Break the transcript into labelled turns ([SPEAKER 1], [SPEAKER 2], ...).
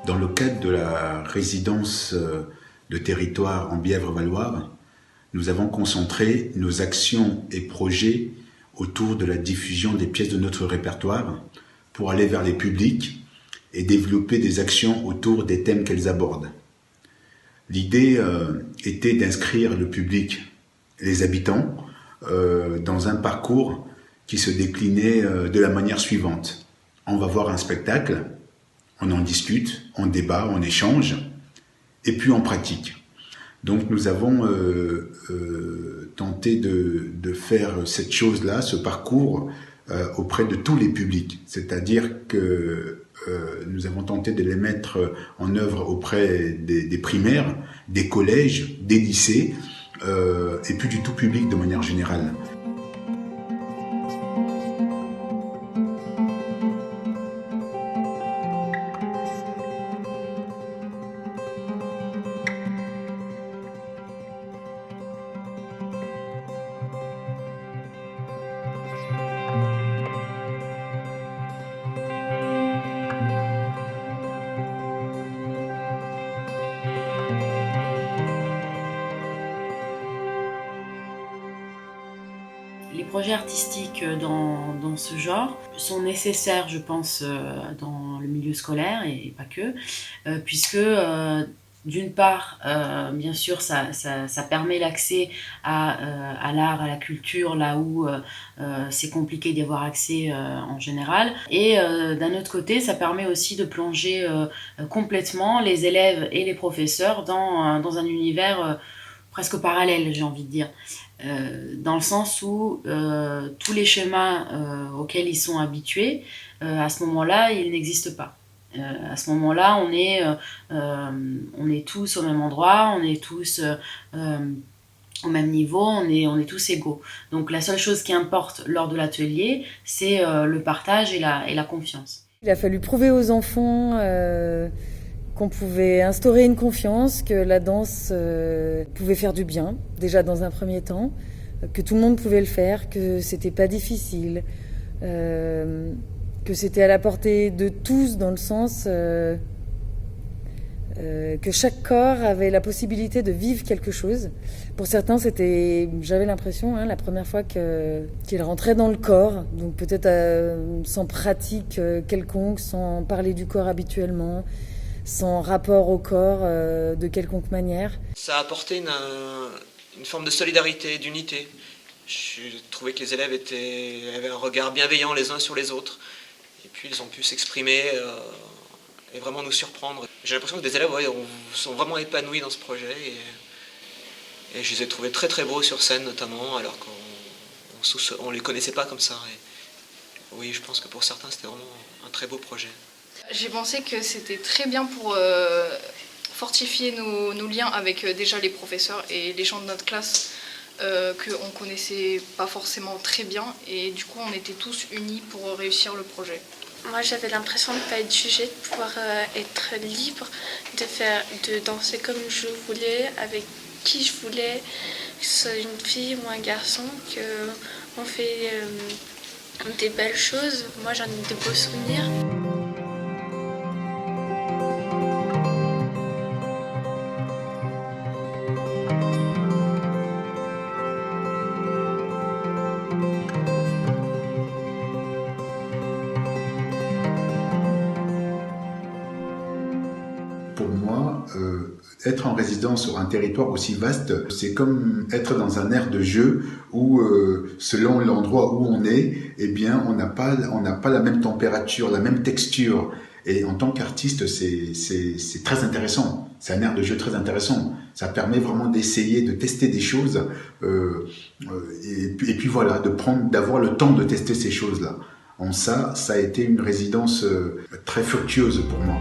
[SPEAKER 1] Dans le cadre de la résidence de territoire en Bièvre-Valloire, nous avons concentré nos actions et projets autour de la diffusion des pièces de notre répertoire pour aller vers les publics et développer des actions autour des thèmes qu'elles abordent. L'idée était d'inscrire le public, les habitants, dans un parcours qui se déclinait de la manière suivante. On va voir un spectacle, on en discute, on débat, on échange, et puis on pratique. Donc nous avons tenté de faire cette chose-là, ce parcours, auprès de tous les publics. C'est-à-dire que nous avons tenté de les mettre en œuvre auprès des primaires, des collèges, des lycées, et puis du tout public de manière générale.
[SPEAKER 2] Les projets artistiques dans ce genre sont nécessaires, je pense, dans le milieu scolaire et pas que, puisque d'une part, bien sûr, ça permet l'accès à l'art, à la culture, là où c'est compliqué d'y avoir accès en général. Et d'un autre côté, ça permet aussi de plonger complètement les élèves et les professeurs dans un univers presque parallèle, j'ai envie de dire. Dans le sens où tous les schémas auxquels ils sont habitués, à ce moment-là, ils n'existent pas. À ce moment-là, on est tous au même endroit, on est tous au même niveau, on est tous égaux. Donc la seule chose qui importe lors de l'atelier, c'est le partage et la confiance.
[SPEAKER 3] Il a fallu prouver aux enfants qu'on pouvait instaurer une confiance, que la danse pouvait faire du bien, déjà dans un premier temps, que tout le monde pouvait le faire, que c'était pas difficile, que c'était à la portée de tous dans le sens que chaque corps avait la possibilité de vivre quelque chose. Pour certains, j'avais l'impression, la première fois qu'ils rentraient dans le corps, donc peut-être sans pratique quelconque, sans parler du corps habituellement, sans rapport au corps de quelconque manière.
[SPEAKER 4] Ça a apporté une forme de solidarité, d'unité. Je trouvais que les élèves avaient un regard bienveillant les uns sur les autres. Et puis ils ont pu s'exprimer et vraiment nous surprendre. J'ai l'impression que des élèves sont vraiment épanouis dans ce projet. Et je les ai trouvés très très beaux sur scène notamment, alors qu'on ne les connaissait pas comme ça. Et oui, je pense que pour certains c'était vraiment un très beau projet.
[SPEAKER 5] J'ai pensé que c'était très bien pour fortifier nos liens avec déjà les professeurs et les gens de notre classe qu'on ne connaissait pas forcément très bien. Et du coup, on était tous unis pour réussir le projet.
[SPEAKER 6] Moi, j'avais l'impression de ne pas être jugée, de pouvoir être libre, de danser comme je voulais, avec qui je voulais, que ce soit une fille ou un garçon, qu'on fait des belles choses. Moi, j'en ai de beaux souvenirs.
[SPEAKER 1] Pour moi, être en résidence sur un territoire aussi vaste, c'est comme être dans un aire de jeu où, selon l'endroit où on est, eh bien, on n'a pas la même température, la même texture. Et en tant qu'artiste, c'est très intéressant. C'est un aire de jeu très intéressant. Ça permet vraiment d'essayer, de tester des choses, et puis voilà, d'avoir le temps de tester ces choses-là. En ça a été une résidence très fructueuse pour moi.